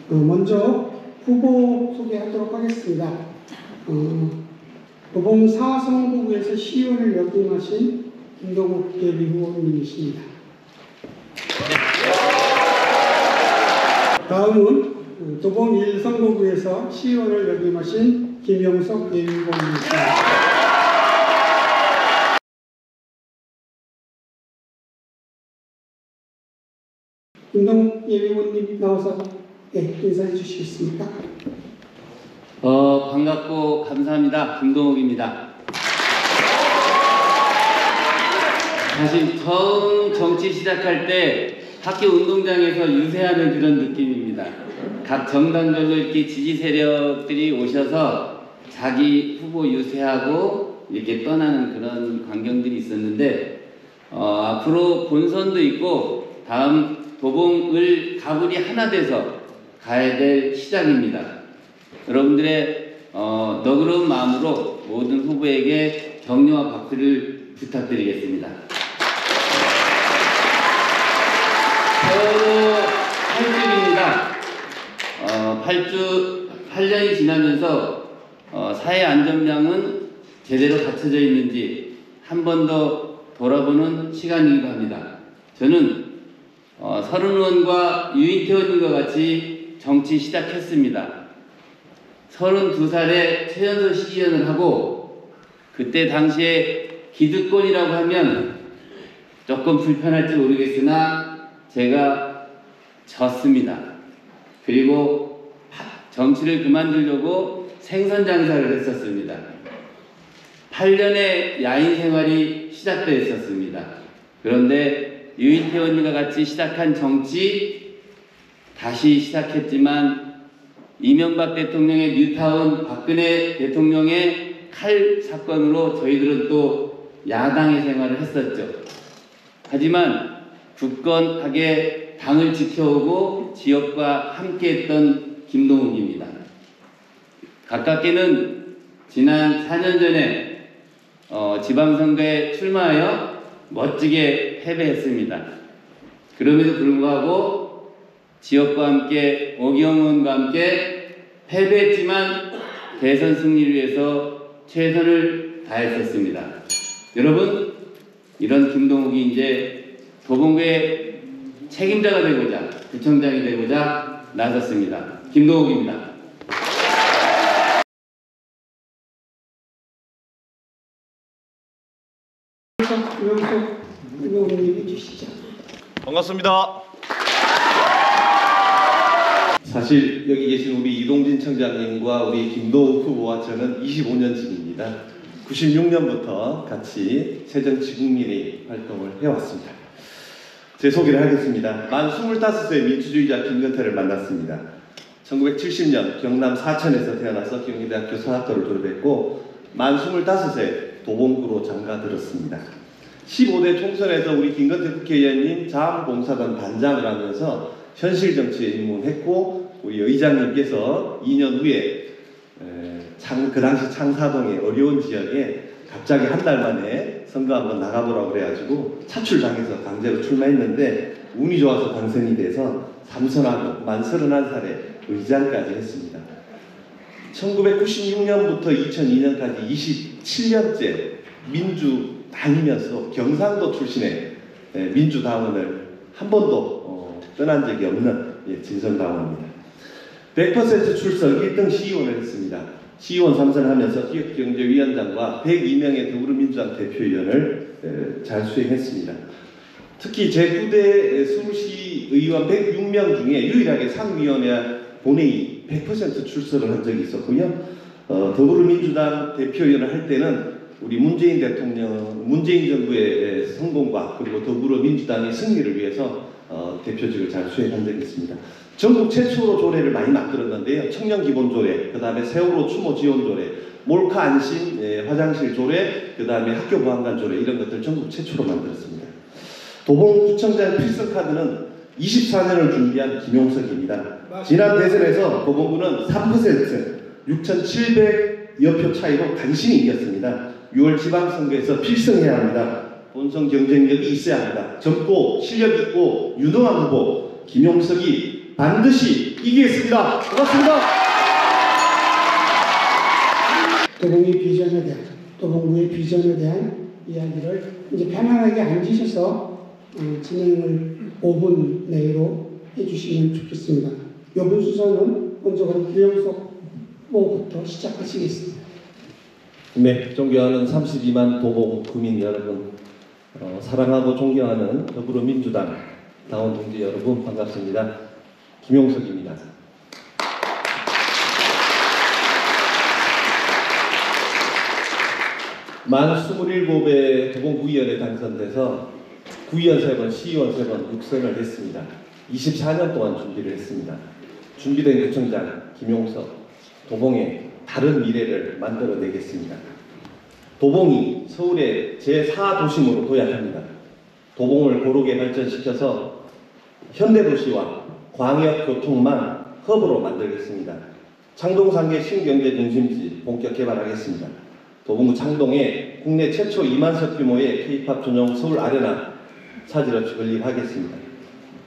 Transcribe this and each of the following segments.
먼저 후보 소개하도록 하겠습니다. 도봉 4성북구에서 시의원을 역임하신 김동욱 예비후보님이십니다. 다음은 도봉 1성북구에서 시의원을 역임하신 김영석 예비후보님이십니다. 김동욱 예비후보님 나와서 인사해 주시겠습니까? 반갑고 감사합니다. 김동욱입니다. 사실 처음 정치 시작할 때 학교 운동장에서 유세하는 그런 느낌입니다. 각 정당별로 이렇게 지지 세력들이 오셔서 자기 후보 유세하고 이렇게 떠나는 그런 광경들이 있었는데, 앞으로 본선도 있고 다음 도봉을 가불이 하나 돼서 가야 될 시작입니다. 여러분들의 너그러운 마음으로 모든 후보에게 격려와 박수를 부탁드리겠습니다. 세월호 8주입니다. 8년이 지나면서 사회 안전망은 제대로 갖춰져 있는지 한 번 더 돌아보는 시간이기도 합니다. 저는 서른 의원과 유인태 의원님과 같이 정치 시작했습니다. 32살에 최연소 시의원을 하고, 그때 당시에 기득권이라고 하면 조금 불편할지 모르겠으나 제가 졌습니다. 그리고 정치를 그만두려고 생선 장사를 했었습니다. 8년의 야인 생활이 시작되어 있었습니다. 그런데 유인태 의원님과 같이 시작한 정치, 다시 시작했지만 이명박 대통령의 뉴타운, 박근혜 대통령의 칼 사건으로 저희들은 또 야당의 생활을 했었죠. 하지만 굳건하게 당을 지켜오고 지역과 함께했던 김동욱입니다. 가깝게는 지난 4년 전에 지방선거에 출마하여 멋지게 패배했습니다. 그럼에도 불구하고 지역과 함께 오기영 의원과 함께 패배했지만 대선 승리를 위해서 최선을 다했었습니다. 여러분, 이런 김동욱이 이제 도봉구의 책임자가 되고자, 구청장이 되고자 나섰습니다. 김동욱입니다. 김영석 의원님 해주시죠. 반갑습니다. 사실 여기 계신 우리 이동진 청장님과 우리 김동욱 후보와 저는 25년 지기입니다. 96년부터 같이 새정치국민회 활동을 해왔습니다. 제 소개를 하겠습니다. 만 25세 민주주의자 김건태를 만났습니다. 1970년 경남 사천에서 태어나서 경희대학교 사학과를 졸업했고, 만 25세 도봉구로 장가들었습니다. 15대 총선에서 우리 김건태 국회의원님 자원봉사단 단장을 하면서 현실 정치에 입문했고, 우리 의장님께서 2년 후에 그 당시 창사동의 어려운 지역에 갑자기 한 달 만에 선거 한번 나가보라고 그래가지고 차출당해서 강제로 출마했는데 운이 좋아서 당선이 돼서 3선하고 만 31살에 의장까지 했습니다. 1996년부터 2002년까지 27년째 민주 다니면서 경상도 출신의 민주당원을 한 번도 떠난 적이 없는 진성당원입니다. 100% 출석 1등 시의원을 했습니다. 시의원 3선을 하면서 지역경제위원장과 102명의 더불어민주당 대표위원을 잘 수행했습니다. 특히 제9대 서울시의원 106명 중에 유일하게 상위원회 본회의 100% 출석을 한 적이 있었고요. 더불어민주당 대표위원을 할 때는 우리 문재인 정부의 성공과 그리고 더불어민주당의 승리를 위해서 대표직을 잘 수행한 적이 있습니다. 전국 최초로 조례를 많이 만들었는데요. 청년기본조례, 그 다음에 세월호 추모 지원조례, 몰카 안심 화장실 조례, 그 다음에 학교 보안관 조례, 이런 것들 전국 최초로 만들었습니다. 도봉구청장 필승카드는 24년을 준비한 김용석입니다. 지난 대선에서 도봉구는 3% 6,700여 표 차이로 간신히 이겼습니다. 6월 지방선거에서 필승해야 합니다. 본선 경쟁력이 있어야 합니다. 젊고 실력 있고 유능한 후보 김용석이 반드시 이기겠습니다. 고맙습니다. 도봉의 비전에 대한, 도봉구의 비전에 대한 이야기를 이제 편안하게 앉으셔서 진행을 5분 내로 해주시면 좋겠습니다. 요번 순서는 먼저 그럼 김영석 후보부터 시작하시겠습니다. 네, 존경하는 32만 도봉 구민 여러분, 사랑하고 존경하는 더불어민주당 당원 동지 여러분 반갑습니다. 김용석입니다. 만 27의 도봉구의원에 당선돼서 구의원 3번, 시의원 3번 육선을 했습니다. 24년 동안 준비를 했습니다. 준비된 구청장 김용석, 도봉의 다른 미래를 만들어내겠습니다. 도봉이 서울의 제4도심으로 도약합니다. 도봉을 고르게 발전시켜서 현대도시와 광역교통망 허브로 만들겠습니다. 창동상계 신경제 중심지 본격 개발하겠습니다. 도봉구 창동에 국내 최초 2만석 규모의 K-팝 전용 서울 아레나 차질 없이 건립하겠습니다.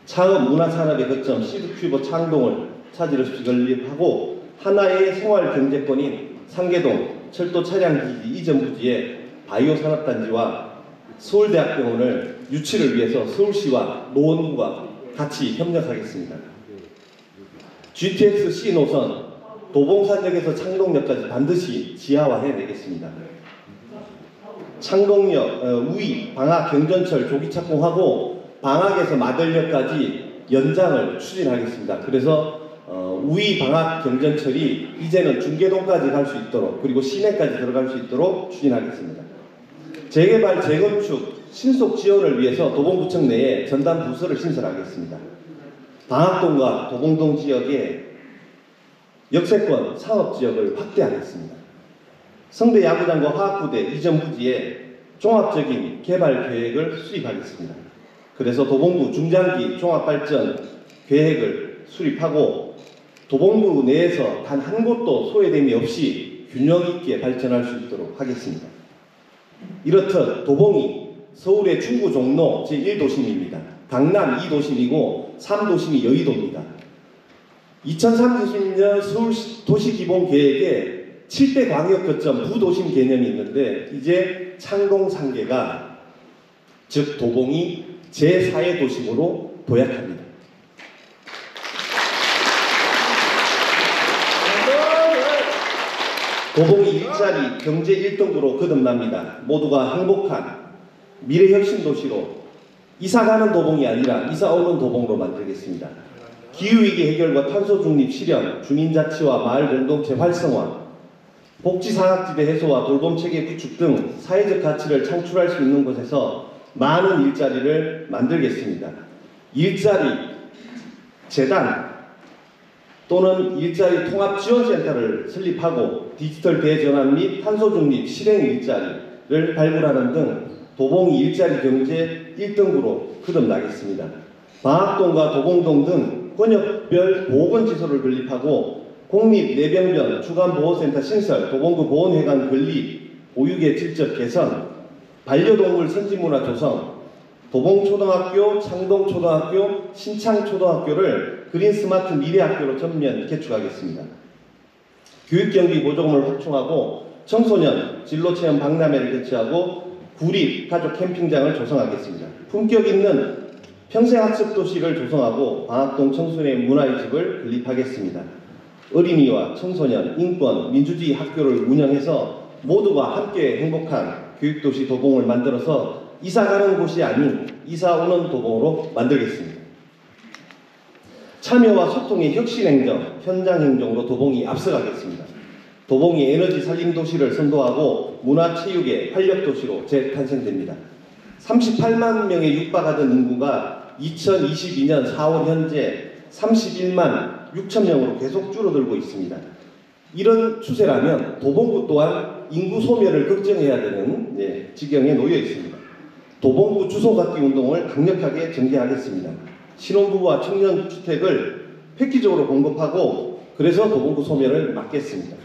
창업 문화산업의 거점 시드큐버 창동을 차질 없이 건립하고 하나의 생활 경제권인 상계동 철도 차량기지 이전 부지에 바이오 산업단지와 서울대학병원을 유치를 위해서 서울시와 노원구가 같이 협력하겠습니다. GTX C 노선 도봉산역에서 창동역까지 반드시 지하화해내겠습니다. 창동역, 우이, 방학, 경전철 조기 착공하고 방학에서 마들역까지 연장을 추진하겠습니다. 그래서 우이, 방학, 경전철이 이제는 중계동까지 갈 수 있도록 그리고 시내까지 들어갈 수 있도록 추진하겠습니다. 재개발, 재건축, 신속 지원을 위해서 도봉구청 내에 전담 부서를 신설하겠습니다. 방학동과 도봉동 지역에 역세권 상업지역을 확대하겠습니다. 성대 야구장과 화학부대 이전 부지에 종합적인 개발 계획을 수립하겠습니다. 그래서 도봉구 중장기 종합발전 계획을 수립하고 도봉구 내에서 단 한 곳도 소외됨이 없이 균형 있게 발전할 수 있도록 하겠습니다. 이렇듯 도봉이 서울의 충구 종로 제1도심입니다. 강남 2도심이고 3도심이 여의도입니다. 2030년 서울 도시기본계획에 7대 광역거점 부도심 개념이 있는데 이제 창동상계가 즉 도봉이 제4의 도심으로 도약합니다. 도봉이 일자리, 경제 1등으로 거듭납니다. 모두가 행복한 미래혁신 도시로 이사가는 도봉이 아니라 이사오는 도봉으로 만들겠습니다. 기후위기 해결과 탄소 중립 실현, 주민자치와 마을 공동체 활성화, 복지상학지대 해소와 돌봄체계 구축 등 사회적 가치를 창출할 수 있는 곳에서 많은 일자리를 만들겠습니다. 일자리 재단 또는 일자리 통합지원센터를 설립하고 디지털 대전환 및 탄소 중립 실행 일자리를 발굴하는 등 도봉이 일자리 경제 1등으로 거듭나겠습니다. 방학동과 도봉동 등 권역별 보건지소를 건립하고 공립내병변 주간보호센터 신설, 도봉구 보건회관 건립, 보육의 질적 개선, 반려동물 선진문화 조성, 도봉초등학교, 창동초등학교, 신창초등학교를 그린스마트 미래학교로 전면 개축하겠습니다. 교육경비 보조금을 확충하고 청소년 진로체험 박람회를 개최하고 구립 가족 캠핑장을 조성하겠습니다. 품격 있는 평생학습도시를 조성하고 방학동 청소년의 문화의 집을 건립하겠습니다. 어린이와 청소년, 인권, 민주주의 학교를 운영해서 모두가 함께 행복한 교육도시 도봉을 만들어서 이사가는 곳이 아닌 이사오는 도봉으로 만들겠습니다. 참여와 소통의 혁신행정, 현장행정으로 도봉이 앞서가겠습니다. 도봉이 에너지 살림도시를 선도하고 문화체육의 활력도시로 재탄생됩니다. 38만 명에 육박하던 인구가 2022년 4월 현재 31만 6천 명으로 계속 줄어들고 있습니다. 이런 추세라면 도봉구 또한 인구 소멸을 걱정해야 되는 지경에 놓여 있습니다. 도봉구 주소받기 운동을 강력하게 전개하겠습니다. 신혼부부와 청년주택을 획기적으로 공급하고 그래서 도봉구 소멸을 막겠습니다.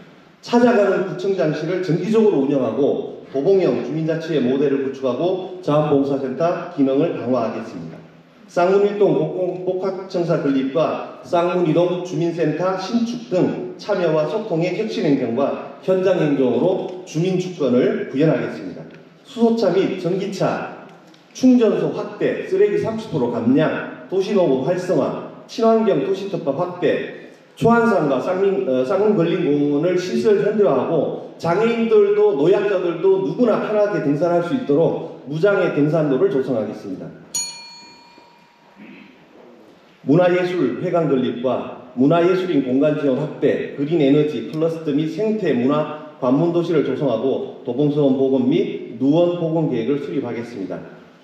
찾아가는 구청장실을 정기적으로 운영하고 도봉형 주민자치의 모델을 구축하고 자원봉사센터 기능을 강화하겠습니다. 쌍문일동 복합청사 건립과 쌍문이동 주민센터 신축 등 참여와 소통의 혁신행정과 현장행정으로 주민주권을 구현하겠습니다. 수소차 및 전기차 충전소 확대, 쓰레기 30% 감량, 도시농업 활성화, 친환경 도시특화 확대, 초안산과 쌍문걸린공원을 시설 현대화하고 장애인들도 노약자들도 누구나 편하게 등산할 수 있도록 무장애 등산로를 조성하겠습니다. 문화예술 회관 건립과 문화예술인 공간 지원 확대, 그린 에너지 클러스터 및 생태 문화 관문 도시를 조성하고 도봉서원 복원 및 누원 복원 계획을 수립하겠습니다.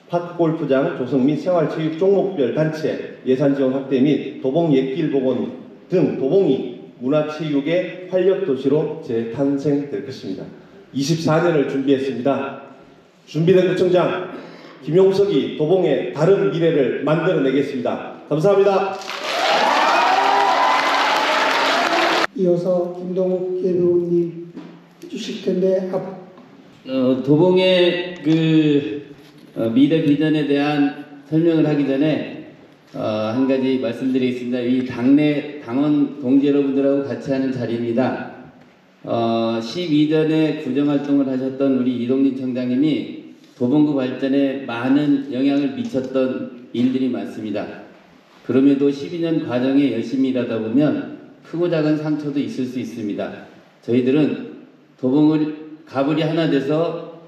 파크 골프장 조성 및 생활체육 종목별 단체 예산 지원 확대 및 도봉 옛길 복원 등 도봉이 문화체육의 활력 도시로 재탄생될 것입니다. 24년을 준비했습니다. 준비된 구청장 김용석이 도봉의 다른 미래를 만들어내겠습니다. 감사합니다. 이어서 김동욱 예배우님 해주실 텐데 도봉의 미래 비전에 대한 설명을 하기 전에 한 가지 말씀드리겠습니다. 이 당내 당원 동지 여러분들하고 같이 하는 자리입니다. 12전에 구정활동을 하셨던 우리 이동진 청장님이 도봉구 발전에 많은 영향을 미쳤던 일들이 많습니다. 그럼에도 12년 과정에 열심히 일하다 보면 크고 작은 상처도 있을 수 있습니다. 저희들은 도봉을 가불이 하나 돼서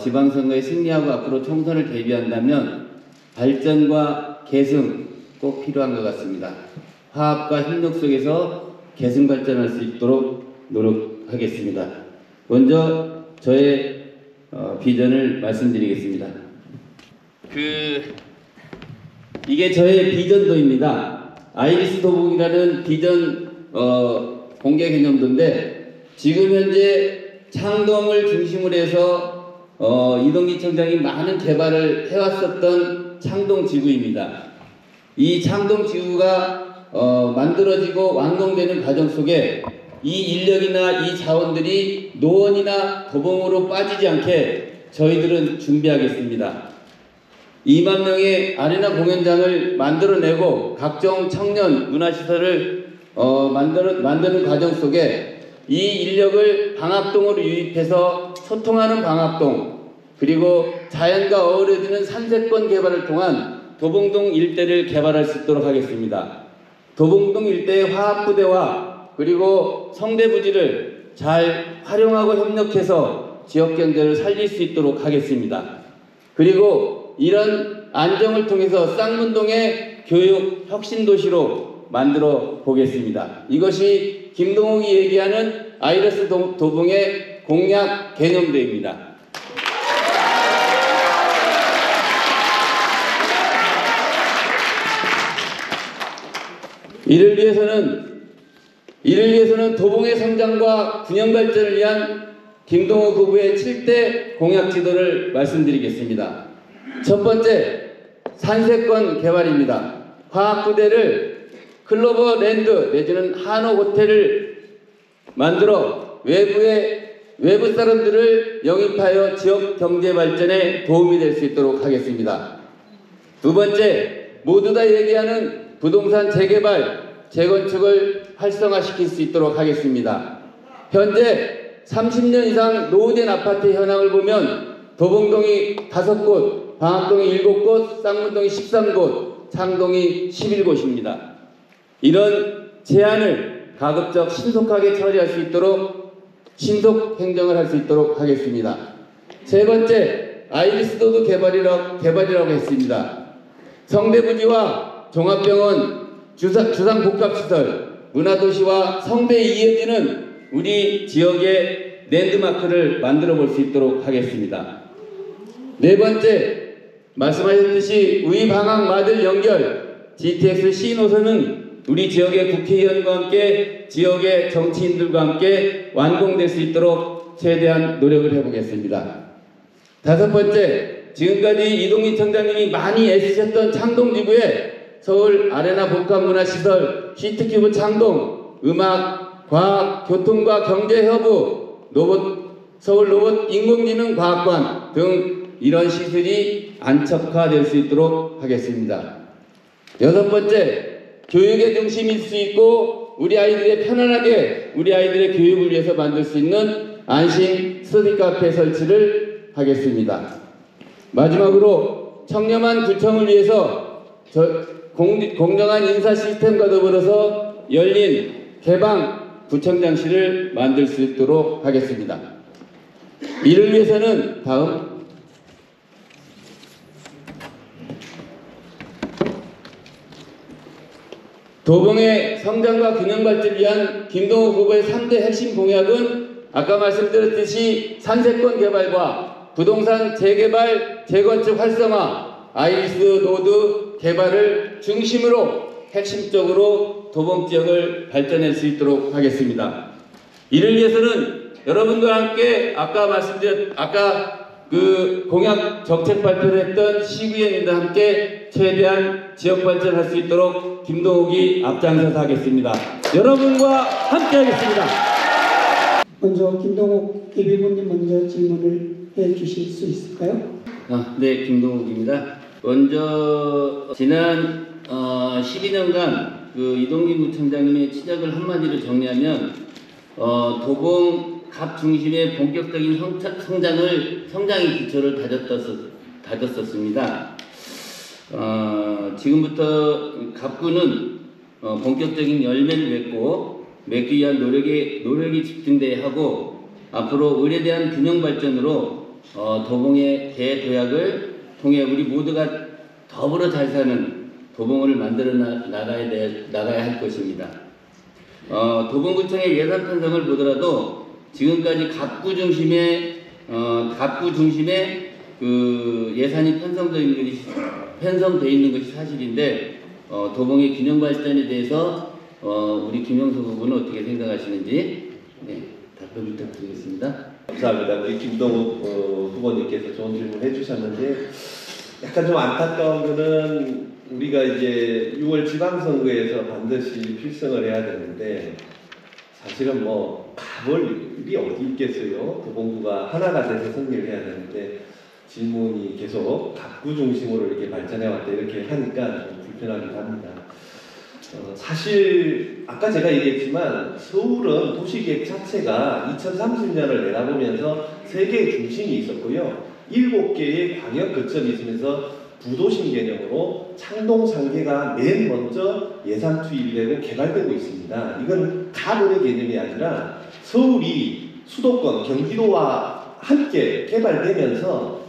지방선거에 승리하고 앞으로 총선을 대비한다면 발전과 계승 꼭 필요한 것 같습니다. 화합과 협력 속에서 계승 발전할 수 있도록 노력하겠습니다. 먼저 저의 비전을 말씀드리겠습니다. 이게 저의 비전도입니다. 아이리스 도봉이라는 비전 공개 개념도인데 지금 현재 창동을 중심으로 해서 이동기 청장이 많은 개발을 해왔었던 창동 지구입니다. 이 창동 지구가 만들어지고 완공되는 과정 속에 이 인력이나 이 자원들이 노원이나 도봉으로 빠지지 않게 저희들은 준비하겠습니다. 2만 명의 아레나 공연장을 만들어내고 각종 청년 문화시설을 만드는 과정 속에 이 인력을 방학동으로 유입해서 소통하는 방학동, 그리고 자연과 어우러지는 산세권 개발을 통한 도봉동 일대를 개발할 수 있도록 하겠습니다. 도봉동 일대의 화합부대와 그리고 성대부지를 잘 활용하고 협력해서 지역경제를 살릴 수 있도록 하겠습니다. 그리고 이런 안정을 통해서 쌍문동의 교육 혁신도시로 만들어 보겠습니다. 이것이 김동욱이 얘기하는 아이리스 도봉의 공약 개념도입니다. 이를 위해서는 도봉의 성장과 균형 발전을 위한 김동욱 후보의 7대 공약 지도를 말씀드리겠습니다. 첫 번째, 산세권 개발입니다. 화학부대를 클로버 랜드 내지는 한옥 호텔을 만들어 외부 사람들을 영입하여 지역 경제 발전에 도움이 될 수 있도록 하겠습니다. 두 번째, 모두 다 얘기하는 부동산 재개발, 재건축을 활성화시킬 수 있도록 하겠습니다. 현재 30년 이상 노후된 아파트 현황을 보면 도봉동이 5곳, 방학동이 7곳, 쌍문동이 13곳, 창동이 11곳입니다. 이런 제안을 가급적 신속하게 처리할 수 있도록 신속 행정을 할 수 있도록 하겠습니다. 세 번째, 아이리스도도 개발이라고 했습니다. 성대부지와 종합병원, 주상복합시설, 문화도시와 성대에 이어지는 우리 지역의 랜드마크를 만들어 볼 수 있도록 하겠습니다. 네 번째, 말씀하셨듯이 우이방학 마들 연결 GTX C노선은 우리 지역의 국회의원과 함께 지역의 정치인들과 함께 완공될 수 있도록 최대한 노력을 해보겠습니다. 다섯 번째, 지금까지 이동희 청장님이 많이 애쓰셨던 창동지구에 서울 아레나 복합문화시설, 시티큐브 창동, 음악, 과학, 교통과 경제허브, 서울 로봇 인공지능 과학관 등 이런 시설이 안착화될 수 있도록 하겠습니다. 여섯 번째, 교육의 중심일 수 있고 우리 아이들의 편안하게 우리 아이들의 교육을 위해서 만들 수 있는 안심 스터디 카페 설치를 하겠습니다. 마지막으로 청렴한 구청을 위해서 공정한 인사 시스템과 더불어서 열린 개방 구청장실을 만들 수 있도록 하겠습니다. 이를 위해서는 다음 도봉의 성장과 균형 발전을 위한 김동욱 후보의 3대 핵심 공약은 아까 말씀드렸듯이 산세권 개발과 부동산 재개발, 재건축 활성화, 아이리스 노드 개발을 중심으로 핵심적으로 도봉 지역을 발전할 수 있도록 하겠습니다. 이를 위해서는 여러분과 함께 아까 그 공약 정책 발표를 했던 시구위원님과 함께 최대한 지역 발전할 수 있도록 김동욱이 앞장서서 하겠습니다. 여러분과 함께 하겠습니다. 먼저 김동욱 예비군님 먼저 질문을 해주실 수 있을까요? 네, 김동욱입니다. 먼저 지난 12년간 그 이동진 구청장님의 치적을 한마디로 정리하면 도봉 갑 중심의 본격적인 성장의 기초를 다졌었습니다. 지금부터 갑구는 본격적인 열매를 맺기 위한 노력이 집중돼야 하고 앞으로 을에 대한 균형 발전으로 도봉의 대도약을 통해 우리 모두가 더불어 잘 사는 도봉을 만들어 나가야 할 것입니다. 도봉구청의 예산 편성을 보더라도 지금까지 갑구 중심의 그 예산이 편성되어 있는 것이 사실인데 도봉의 균형 발전에 대해서 우리 김영석 후보는 어떻게 생각하시는지 답변 부탁드리겠습니다. 감사합니다. 우리 김동욱 후보님께서 좋은 질문 해주셨는데 약간 좀 안타까운 거는 우리가 이제 6월 지방선거에서 반드시 필승을 해야 되는데 사실은 뭐 가볼 일이 어디 있겠어요. 도봉구가 하나가 돼서 승리를 해야 되는데 질문이 계속 갑구 중심으로 이렇게 발전해왔다 이렇게 하니까 좀 불편하기도 합니다. 사실 아까 제가 얘기했지만 서울은 도시계획 자체가 2030년을 내다보면서 3개의 중심이 있었고요. 7개의 광역 거점이 있으면서 부도심 개념으로 창동상계가 맨 먼저 예산 투입이 되고 개발되고 있습니다. 이건 가을의 개념이 아니라 서울이 수도권, 경기도와 함께 개발되면서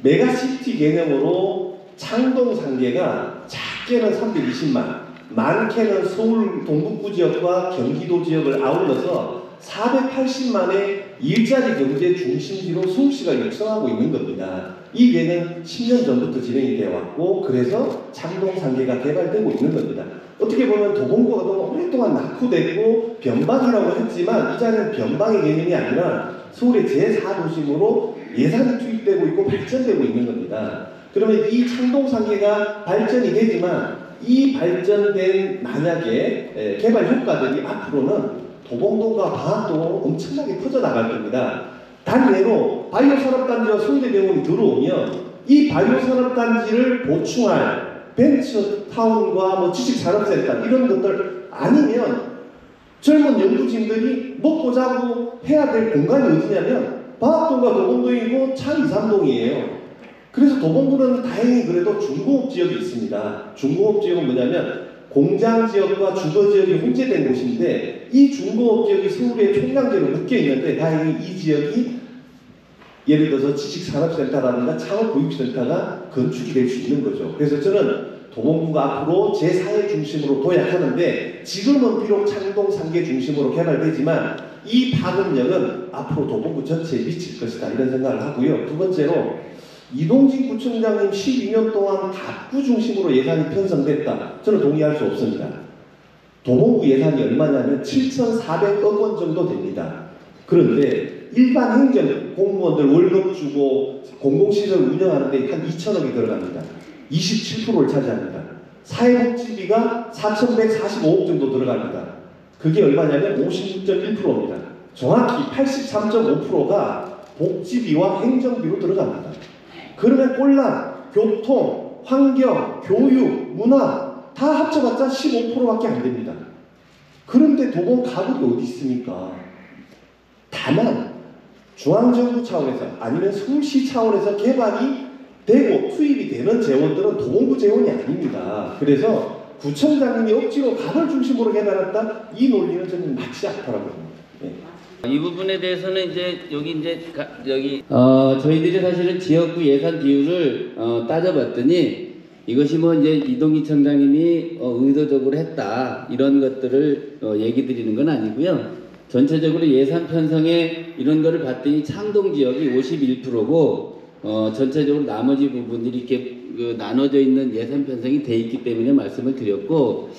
메가시티 개념으로 창동상계가 작게는 320만, 많게는 서울 동북부 지역과 경기도 지역을 아울러서 480만의 일자리 경제 중심지로 서울시가 육성하고 있는 겁니다. 이 계획은 10년 전부터 진행이 되어 왔고 그래서 창동상계가 개발되고 있는 겁니다. 어떻게 보면 도봉구가 너무 오랫동안 낙후됐고 변방이라고 했지만 이 자리는 변방의 개념이 아니라 서울의 제4도심으로 예산이 투입되고 있고 발전되고 있는 겁니다. 그러면 이 창동상계가 발전이 되지만 이 발전된 만약에 개발 효과들이 앞으로는 도봉동과 방학도 엄청나게 퍼져나갈 겁니다. 단예로 바이오산업단지와 서울대병원이 들어오면 이 바이오산업단지를 보충할 벤처타운과 뭐 지식산업센터 이런 것들 아니면 젊은 연구진들이 먹고 자고 해야 될 공간이 어디냐면 방학동과 도봉동이고 참 2, 3동이에요. 그래서 도봉구는 다행히 그래도 중공업 지역이 있습니다. 중공업 지역은 뭐냐면 공장 지역과 주거 지역이 혼재된 곳인데 이 중공업 지역이 서울의 총량제로 묶여 있는데 다행히 이 지역이 예를 들어서 지식산업센터라든가 창업교육센터가 건축이 될 수 있는 거죠. 그래서 저는 도봉구가 앞으로 제4의 중심으로 도약하는데 지금은 비록 창동상계 중심으로 개발되지만 이 파급력은 앞으로 도봉구 전체에 미칠 것이다 이런 생각을 하고요. 두 번째로 이동진 구청장님 12년 동안 갑구 중심으로 예산이 편성됐다. 저는 동의할 수 없습니다. 도봉구 예산이 얼마냐면 7,400억 원 정도 됩니다. 그런데 일반 행정 공무원들 월급 주고 공공시설 운영하는데 한 2천억이 들어갑니다. 27%를 차지합니다. 사회복지비가 4,145억 정도 들어갑니다. 그게 얼마냐면 56.1%입니다. 정확히 83.5%가 복지비와 행정비로 들어갑니다. 그러면 꼴랑, 교통, 환경, 교육, 문화 다 합쳐봤자 15%밖에 안 됩니다. 그런데 도봉 가불이 어디 있습니까? 다만 중앙정부 차원에서 아니면 서울시 차원에서 개발이 되고 투입이 되는 재원들은 도봉구 재원이 아닙니다. 그래서 구청장님이 억지로 갑을 중심으로 개발했다? 이 논리는 저는 맞지 않다라고 봅니다. 예. 이 부분에 대해서는 이제 여기 저희들이 사실은 지역구 예산 비율을 따져봤더니 이것이 뭐 이제 이동기 청장님이 의도적으로 했다 이런 것들을 얘기 드리는 건 아니고요. 전체적으로 예산 편성에 이런 거를 봤더니 창동 지역이 51%고 전체적으로 나머지 부분들이 이렇게 나눠져 있는 예산 편성이 돼 있기 때문에 말씀을 드렸고,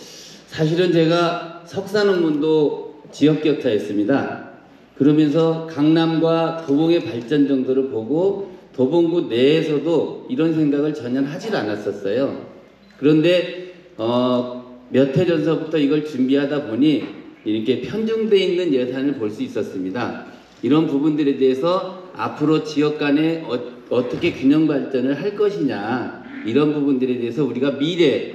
사실은 제가 석산흥문도 지역격차였습니다. 그러면서 강남과 도봉의 발전 정도를 보고 도봉구 내에서도 이런 생각을 전혀 하질 않았었어요. 그런데 몇 해 전서부터 이걸 준비하다 보니 이렇게 편중되어 있는 예산을 볼 수 있었습니다. 이런 부분들에 대해서 앞으로 지역 간에 어떻게 균형 발전을 할 것이냐, 이런 부분들에 대해서 우리가 미래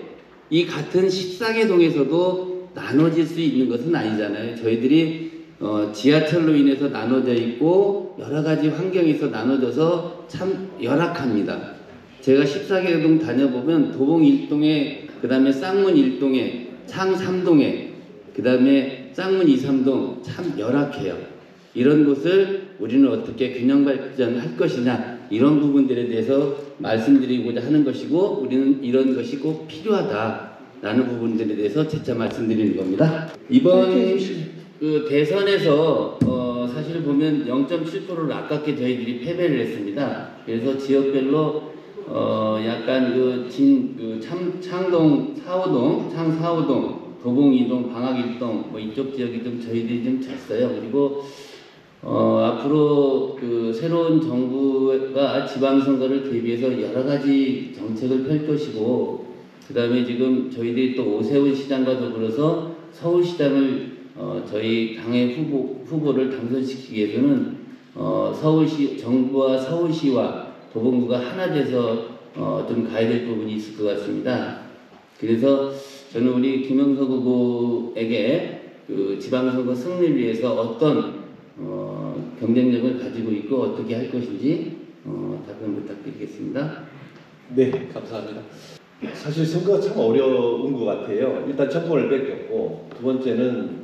이 같은 14개동에서도 나눠질 수 있는 것은 아니잖아요. 저희들이 지하철로 인해서 나눠져 있고 여러 가지 환경에서 나눠져서 참 열악합니다. 제가 14개동 다녀보면 도봉 1동에, 그 다음에 쌍문 1동에, 창 3동에, 그 다음에 쌍문 2, 3동 참 열악해요. 이런 곳을 우리는 어떻게 균형 발전할 것이냐, 이런 부분들에 대해서 말씀드리고자 하는 것이고, 우리는 이런 것이 꼭 필요하다라는 부분들에 대해서 재차 말씀드리는 겁니다. 이번 대선에서 사실 보면 0.7%를 아깝게 저희들이 패배를 했습니다. 그래서 지역별로 약간 창동 4호동, 창 4호동, 도봉 2동, 방학 1동 뭐 이쪽 지역이 좀 저희들이 좀 졌어요. 그리고 앞으로 새로운 정부가 지방선거를 대비해서 여러 가지 정책을 펼 것이고, 그 다음에 지금 저희들이 또 오세훈 시장과 더불어서 서울시장을 저희 당의 후보를 당선시키기 위해서는 서울시 정부와 서울시와 도봉구가 하나 돼서 좀 가야 될 부분이 있을 것 같습니다. 그래서 저는 우리 김영석 후보에게 지방선거 승리를 위해서 어떤 경쟁력을 가지고 있고 어떻게 할 것인지 답변 부탁드리겠습니다. 네, 감사합니다. 사실 선거가 참 어려운 것 같아요. 일단 정권을 뺏겼고, 두 번째는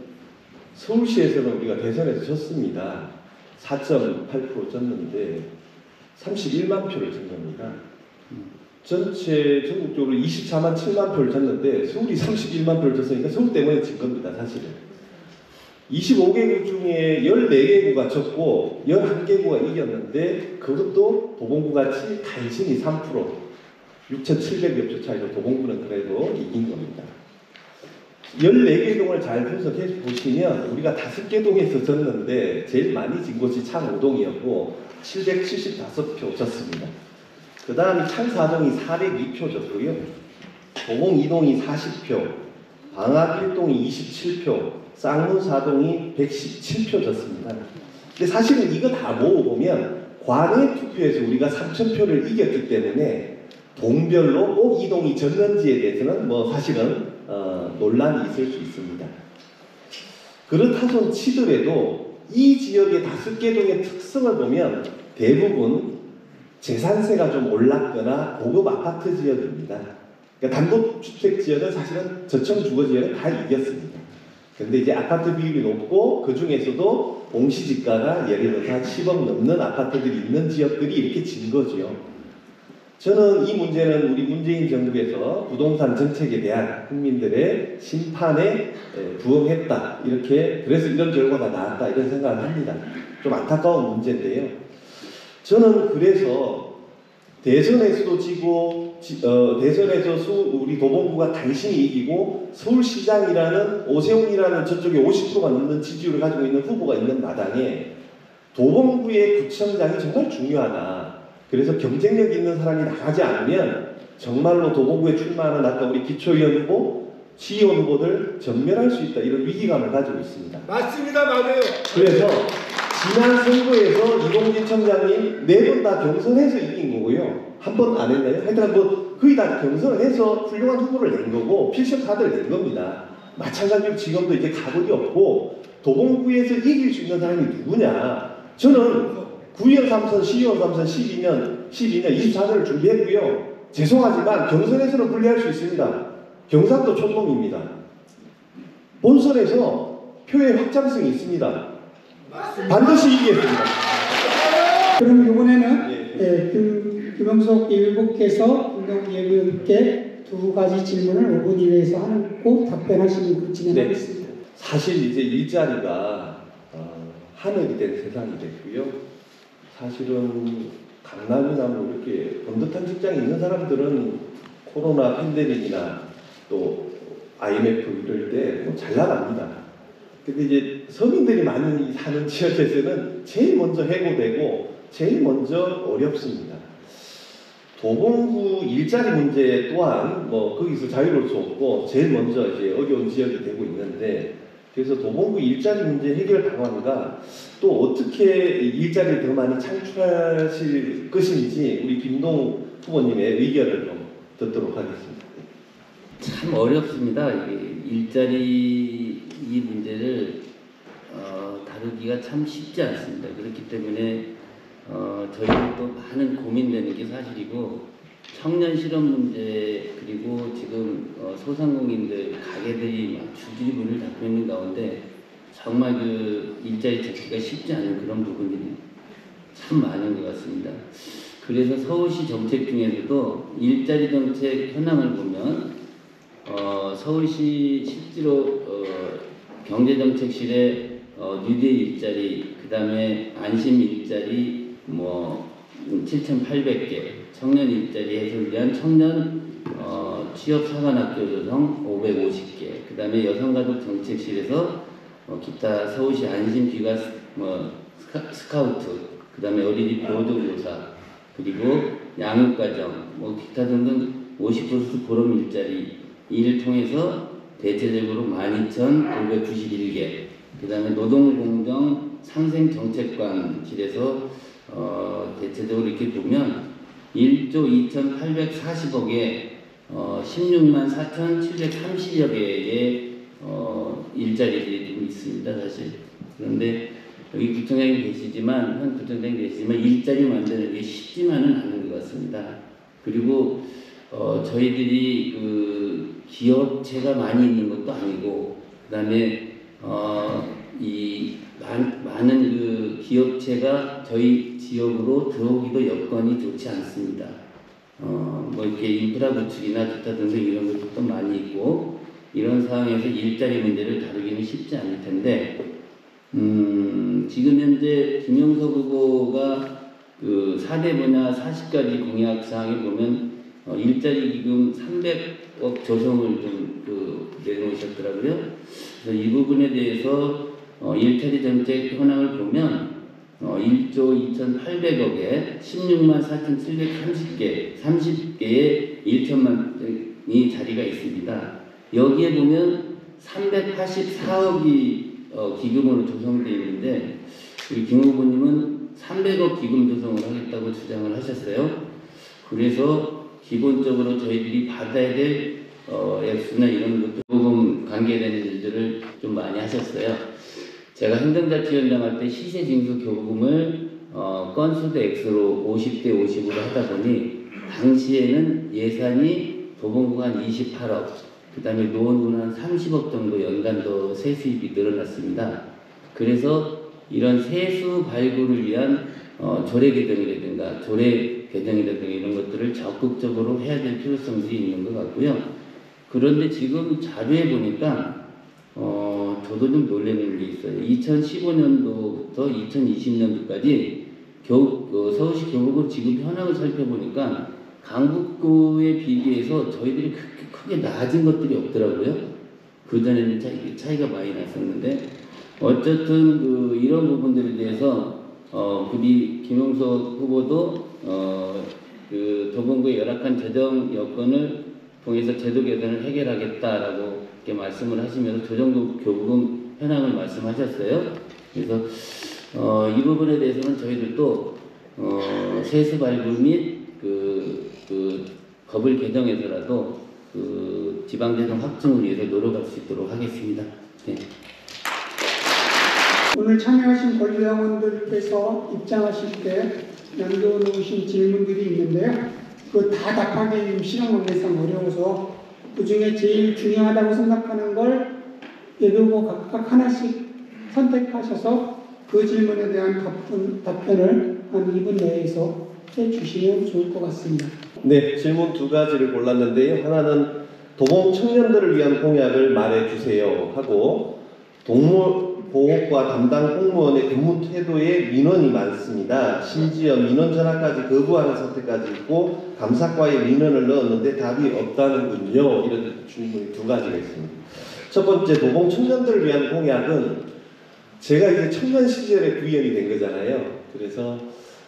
서울시에서는 우리가 대선에서 졌습니다. 4.8% 졌는데 31만 표를 진 겁니다. 전체 전국적으로 24만 7만 표를 졌는데 서울이 31만 표를 졌으니까 서울 때문에 진 겁니다. 사실은 25개국 중에 14개국가 졌고 11개국가 이겼는데 그것도 도봉구같이 간신히 3%, 6,700여 표 차이로 도봉구는 그래도 이긴 겁니다. 14개 동을 잘 분석해 보시면 우리가 5개 동에서 졌는데 제일 많이 진 곳이 창 5동이었고 775표 졌습니다. 그 다음에 창 4동이 402표 졌고요. 도봉 2동이 40표, 방학 1동이 27표, 쌍문 4동이 117표 졌습니다. 근데 사실은 이거 다 모아보면 관외 투표에서 우리가 3,000표를 이겼기 때문에 동별로 꼭 이동이 졌는지에 대해서는 뭐 사실은 논란이 있을 수 있습니다. 그렇다손 치더라도 이 지역의 5개 동의 특성을 보면 대부분 재산세가 좀 올랐거나 고급 아파트 지역입니다. 그러니까 단독주택 지역은 사실은 저층 주거 지역은 다 이겼습니다. 근데 이제 아파트 비율이 높고 그 중에서도 공시지가가 예를 들어서 한 10억 넘는 아파트들이 있는 지역들이 이렇게 진 거죠. 저는 이 문제는 우리 문재인 정부에서 부동산 정책에 대한 국민들의 심판에 부응했다, 이렇게, 그래서 이런 결과가 나왔다, 이런 생각을 합니다. 좀 안타까운 문제인데요. 저는 그래서 대선에서도 지고 대선에서 우리 도봉구가 당신이 이기고 서울시장이라는 오세훈이라는 저쪽에 50%가 넘는 지지율을 가지고 있는 후보가 있는 마당에 도봉구의 구청장이 정말 중요하다. 그래서 경쟁력 있는 사람이 나가지 않으면 정말로 도봉구에 출마하는 아까 우리 기초의원 후보, 시의원 후보들 전멸할 수 있다, 이런 위기감을 가지고 있습니다. 맞습니다, 맞아요. 그래서 지난 선거에서 이동진 청장님 4번 다 경선해서 이긴 거고요. 한 번 안 했나요? 하여튼 뭐 거의 다 경선을 해서 훌륭한 후보를 낸 거고 필승 카드를 낸 겁니다. 마찬가지로 지금도 이제 가격이 없고 도봉구에서 이길 수 있는 사람이 누구냐? 저는 구의원 3선, 시의원 3선 12년 24년을 준비했고요. 죄송하지만 경선에서는 불리할 수 있습니다. 경상도 촌놈입니다. 본선에서 표의 확장성이 있습니다. 반드시 이기겠습니다. 그럼 이번에는 김영석 예비후보께서 김동욱 예비후보께 두 가지 질문을 5분 이내에서 하고 답변하시는 걸로 진행하겠습니다. 사실 이제 일자리가 하늘이 된 세상이 됐고요. 사실은 강남이나 뭐 이렇게 번듯한 직장에 있는 사람들은 코로나 팬데믹이나 또 IMF 이럴 때 뭐 잘 나갑니다. 근데 이제 서민들이 많이 사는 지역에서는 제일 먼저 해고되고 제일 먼저 어렵습니다. 도봉구 일자리 문제 또한 뭐 거기서 자유로울 수 없고 제일 먼저 이제 어려운 지역이 되고 있는데, 그래서 도봉구 일자리 문제 해결 방안과 또 어떻게 일자리를 더 많이 창출하실 것인지 우리 김동욱 후보님의 의견을 좀 듣도록 하겠습니다. 참 어렵습니다. 일자리 이 문제를 다루기가 참 쉽지 않습니다. 그렇기 때문에 저희도 많은 고민되는 게 사실이고, 청년 실업 문제, 그리고 지금 소상공인들 가게들이 막 줄줄이 문을 닫고 있는 가운데 정말 그 일자리 찾기가 쉽지 않은 그런 부분들이 참 많은 것 같습니다. 그래서 서울시 정책 중에서도 일자리 정책 현황을 보면 서울시 실제로 경제정책실에 뉴데이 일자리, 그 다음에 안심 일자리 뭐 7,800개, 청년 일자리 해소를 위한 청년 취업 사관학교 조성 550개, 그 다음에 여성가족정책실에서 기타 서울시 안심 귀가 스카우트, 그 다음에 어린이 보호조사, 그리고 양육가정, 뭐 기타 등등 50% 보름 일자리 이를 통해서 대체적으로 12,991개, 그 다음에 노동공정 상생정책관실에서 대체적으로 이렇게 보면 1조 2,840억에 16만 4,730여 개의 일자리들이 좀 있습니다, 사실. 그런데 여기 구청장님 계시지만, 한 구청장님 계시지만 일자리 만드는 게 쉽지만은 않은 것 같습니다. 그리고 저희들이 그 기업체가 많이 있는 것도 아니고, 그 다음에 이 많은 그 기업체가 저희 지역으로 들어오기도 여건이 좋지 않습니다. 뭐 이렇게 인프라 구축이나 기타 등등 이런 것도 많이 있고, 이런 상황에서 일자리 문제를 다루기는 쉽지 않을 텐데, 지금 현재 김영석 후보가 그 4대 분야 40가지 공약 사항에 보면 일자리 기금 300억 조성을 좀 내놓으셨더라고요. 그래서 이 부분에 대해서 일자리 정책 현황을 보면 1조 2,800억에 16만 4,730개, 30개의 1천만이 자리가 있습니다. 여기에 보면 384억이 기금으로 조성되어 있는데, 우리 김 후보님은 300억 기금 조성을 하겠다고 주장을 하셨어요. 그래서 기본적으로 저희들이 받아야 될 액수나 이런 것도 조금 관계되는 일들을 좀 많이 하셨어요. 제가 행정자치위원장 할 때 시세징수 교부금을 건수 대 액수로 50대 50으로 하다 보니 당시에는 예산이 도봉구가 한 28억, 그 다음에 노원구는 한 30억 정도 연간 더 세수입이 늘어났습니다. 그래서 이런 세수 발굴을 위한 조례 개정이라든가 조례 개정이라든가 이런 것들을 적극적으로 해야 될 필요성이 있는 것 같고요. 그런데 지금 자료에 보니까 저도 좀 놀라는 게 있어요. 2015년도부터 2020년도까지 서울시 교부금 지급 현황을 살펴보니까 강북구에 비교해서 저희들이 그렇게 크게 낮은 것들이 없더라고요. 그전에는 차이가 많이 났었는데, 어쨌든 이런 부분들에 대해서 우리 김영석 후보도 도봉구의 열악한 재정 여건을 통해서 제도 개선을 해결하겠다라고 이렇게 말씀을 하시면서 저 정도 교부금 현황을 말씀하셨어요. 그래서 이 부분에 대해서는 저희들도 세수 발굴 및 법을 개정해서라도 그 지방재정 확충을 위해서 노력할 수 있도록 하겠습니다. 네. 오늘 참여하신 권리당원들께서 입장하실 때 남겨놓으신 질문들이 있는데요. 그 다 답하기 시간 관계상 어려워서 그 중에 제일 중요하다고 생각하는 걸 예비후보 각각 하나씩 선택하셔서 그 질문에 대한 답변을 한 2분 내에서 해주시면 좋을 것 같습니다. 네, 질문 두 가지를 골랐는데요. 하나는 도봉 청년들을 위한 공약을 말해주세요 하고, 동물보호과 담당 공무원의 근무 태도에 민원이 많습니다. 심지어 민원 전화까지 거부하는 사태까지 있고 감사과에 민원을 넣었는데 답이 없다는군요. 이런 질문이 두 가지가 있습니다. 첫 번째, 도봉 청년들을 위한 공약은 제가 이제 청년 시절에 구현이 된 거잖아요. 그래서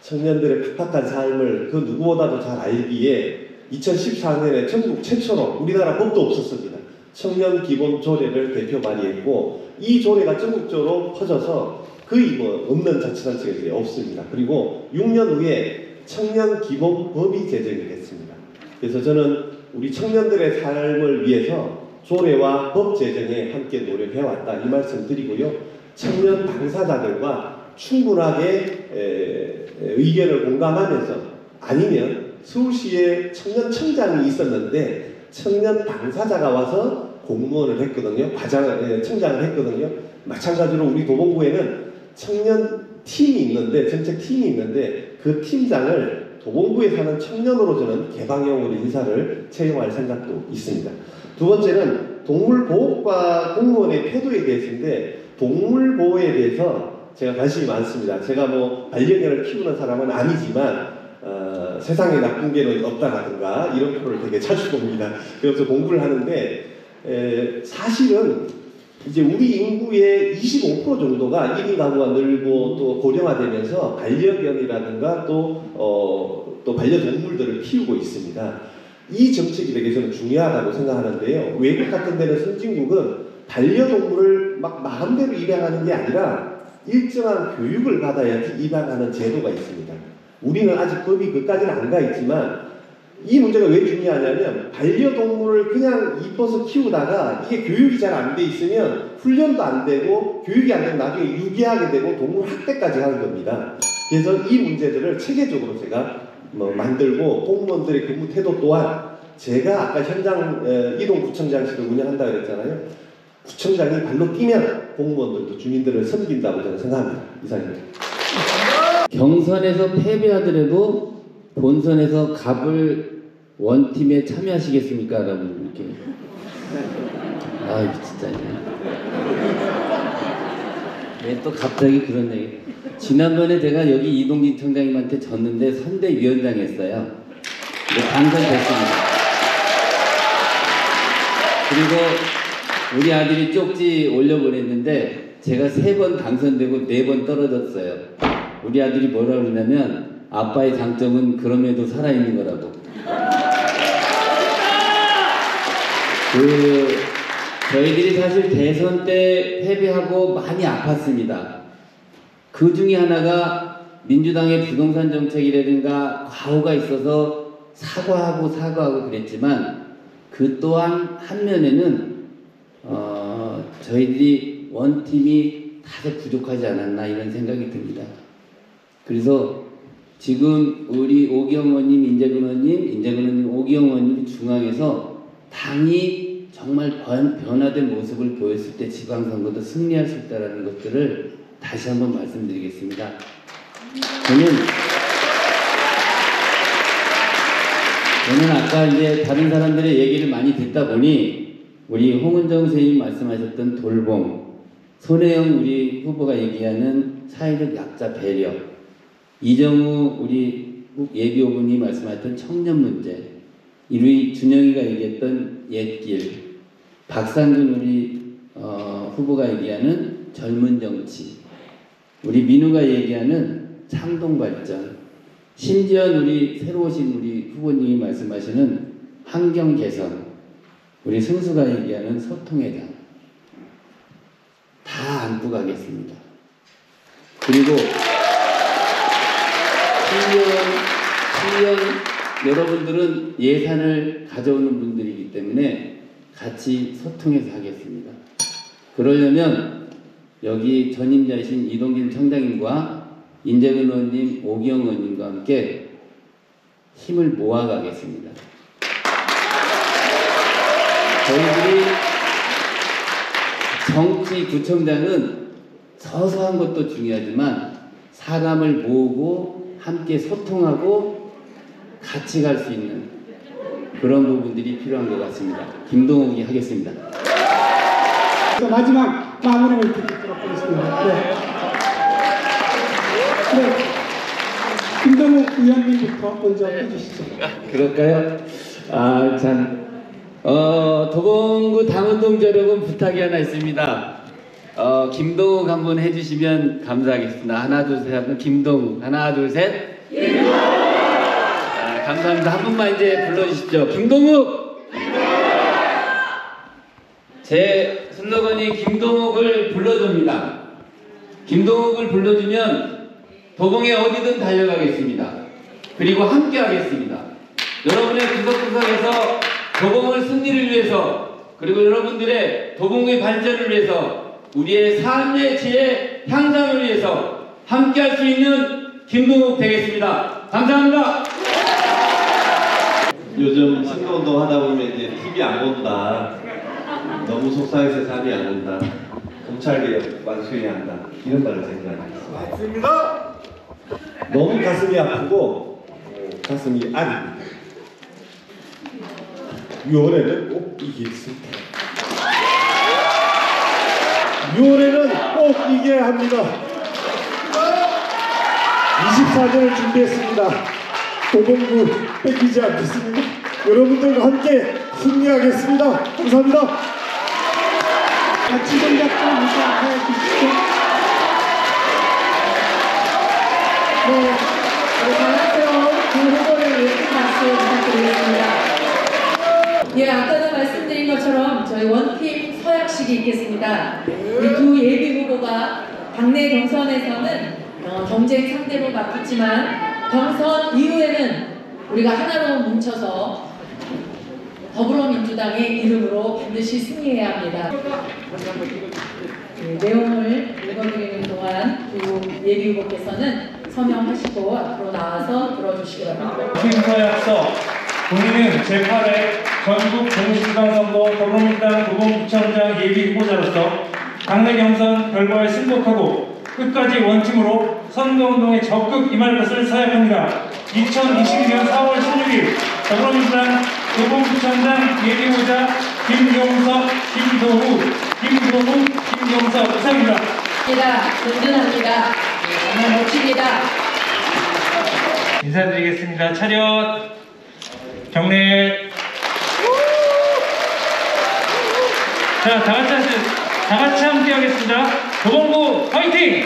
청년들의 팍팍한 삶을 그 누구보다도 잘 알기에 2014년에 전국 최초로, 우리나라 법도 없었습니다, 청년 기본 조례를 대표 발의했고, 이 조례가 전국적으로 퍼져서 거의 없는 자치단체가 이제 없습니다. 그리고 6년 후에 청년 기본법이 제정이 됐습니다. 그래서 저는 우리 청년들의 삶을 위해서 조례와 법 제정에 함께 노력해왔다, 이 말씀 드리고요. 청년 당사자들과 충분하게 의견을 공감하면서, 아니면 서울시에 청년청장이 있었는데 청년 당사자가 와서 공무원을 했거든요. 청장을 했거든요. 마찬가지로 우리 도봉구에는 청년 팀이 있는데, 정책팀이 있는데 그 팀장을 도봉구에 사는 청년으로 저는 개방형으로 인사를 채용할 생각도 있습니다. 두 번째는 동물보호과 공무원의 태도에 대해서인데, 동물보호에 대해서 제가 관심이 많습니다. 제가 반려견을 키우는 사람은 아니지만 세상에 나쁜 개는 없다라든가 이런 프로를 되게 자주 봅니다. 그래서 공부를 하는데, 사실은 이제 우리 인구의 25% 정도가 1인 가구가 늘고 또 고령화되면서 반려견이라든가 또 반려동물들을 키우고 있습니다. 이 정책이 되게 저는 중요하다고 생각하는데요. 외국 같은 데는 선진국은 반려동물을 막 마음대로 입양하는 게 아니라 일정한 교육을 받아야지 입양하는 제도가 있습니다. 우리는 아직 법이 그까지는 안 가 있지만, 이 문제가 왜 중요하냐면, 반려동물을 그냥 이뻐서 키우다가 이게 교육이 잘 안 돼 있으면 훈련도 안 되고 교육이 안 되면 나중에 유기하게 되고 동물 학대까지 하는 겁니다. 그래서 이 문제들을 체계적으로 제가 만들고, 공무원들의 근무 태도 또한, 제가 아까 현장 이동구청장실을 운영한다고 그랬잖아요. 구청장이 발로 뛰면 공무원들도 주민들을 섬긴다고 저는 생각합니다. 이상입니다. 경선에서 패배하더라도 본선에서 갑을 원팀에 참여하시겠습니까? 라고 이렇게. 아, 진짜. 왜 또 갑자기 그런 얘기. 지난번에 제가 여기 이동진 청장님한테 졌는데 선대위원장 했어요. 당선됐습니다. 그리고 우리 아들이 쪽지 올려보냈는데 제가 3번 당선되고 4번 떨어졌어요. 우리 아들이 뭐라 그러냐면, 아빠의 장점은 그럼에도 살아있는 거라고. 저희들이 사실 대선 때 패배하고 많이 아팠습니다. 그 중에 하나가 민주당의 부동산 정책이라든가 과오가 있어서 사과하고 그랬지만, 그 또한 한면에는 저희들이 원팀이 다소 부족하지 않았나 이런 생각이 듭니다. 그래서 지금 우리 오기영 의원님, 인재근 의원님, 오기영 의원님 중앙에서 당이 정말 변화된 모습을 보였을 때 지방선거도 승리할 수 있다는 것들을 다시 한번 말씀드리겠습니다. 저는 아까 이제 다른 사람들의 얘기를 많이 듣다 보니, 우리 홍은정 선생님 말씀하셨던 돌봄, 손혜영 우리 후보가 얘기하는 사회적 약자 배려, 이정우 우리 예비후보님이 말씀하셨던 청년 문제, 우리 준영이가 얘기했던 옛길, 박상근 우리 후보가 얘기하는 젊은 정치, 우리 민우가 얘기하는 창동 발전, 심지어 우리 새로 오신 우리 후보님이 말씀하시는 환경 개선, 우리 승수가 얘기하는 소통회장, 다 안고 가겠습니다. 그리고 7년 여러분들은 예산을 가져오는 분들이기 때문에 같이 소통해서 하겠습니다. 그러려면 여기 전임자이신 이동진 청장님과 인재근 의원님, 오기영 의원님과 함께 힘을 모아가겠습니다. 저희들이 정치구청장은 서서한 것도 중요하지만 사람을 모으고 함께 소통하고 같이 갈 수 있는 그런 부분들이 필요한 것 같습니다. 김동욱이 하겠습니다. 마지막 마무리를 듣도록 하겠습니다. 네. 김동욱 의원님부터 먼저 해주시죠. 그럴까요? 도봉구 당원동지 여러분 부탁이 하나 있습니다. 김동욱 한번 해주시면 감사하겠습니다. 하나 둘 셋 하면 김동욱 하나 둘 셋. 감사합니다. 한 분만 이제 불러주십시오. 김동욱. 제 슬로건이 김동욱을 불러줍니다. 김동욱을 불러주면 도봉에 어디든 달려가겠습니다. 그리고 함께 하겠습니다. 여러분의 구석구석에서 도봉을 승리를 위해서, 그리고 여러분들의 도봉의 발전을 위해서, 우리의 삶의 질의 향상을 위해서 함께 할 수 있는 김동욱 되겠습니다. 감사합니다. 요즘 선거운동 하다 보면 이제 TV 안 본다, 너무 속상해서 잠이 안 온다, 검찰개혁 완수해야 한다, 이런 말을 생각합니다. 맞습니다. 너무 가슴이 아프고 가슴이 아립니다. 6월에는 꼭 이기겠습니다. 6월에는 꼭 이겨야 합니다. 24년을 준비했습니다. 도봉구 뺏기지 않겠습니다. 여러분들과 함께 승리하겠습니다. 감사합니다. 같이 동작도 무시하여 주시죠. 네, 안녕하세요. 그 후보를 위해 박수 부탁드리겠습니다. 예, 아까도 말씀드린 것처럼 저희 원팀 서약식이 있겠습니다. 이 두 예비 후보가 당내 경선에서는 경쟁 상대로 맡았지만 경선 이후에는 우리가 하나로 뭉쳐서 더불어민주당의 이름으로 반드시 승리해야 합니다. 내용을 읽어드리는 동안 두 예비 후보께서는 서명하시고 앞으로 나와서 들어주시기 바랍니다. 서약서 본인은 제8회 전국 동시지방선거 더불어민주당 도봉구청장 예비 후보자로서 당내 경선 결과에 승복하고 끝까지 원팀으로 선거운동에 적극 임할 것을 서약합니다. 2022년 4월 16일 더불어민주당 도봉구청장 예비 후보자 김경석, 김경석 이상입니다. 든든합니다. 정말 멋집니다. 인사드리겠습니다. 차렷, 경례. 자, 다 같이 함께 하겠습니다. 도봉구 화이팅!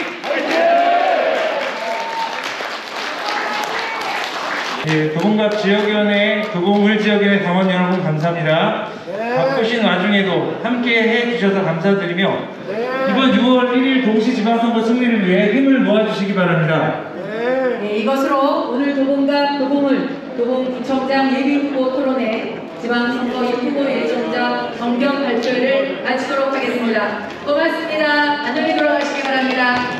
예, 도봉갑 지역위원회, 도봉을 지역위원회 당원 여러분 감사합니다. 바쁘신 와중에도 함께 해주셔서 감사드리며 이번 6월 1일 동시지방선거 승리를 위해 힘을 모아주시기 바랍니다. 네, 이것으로 오늘 도봉구청장 예비후보 토론회 지방선거 후보 예정자 정경 발표를 마치도록 하겠습니다. 고맙습니다. 안녕히 돌아가시기 바랍니다.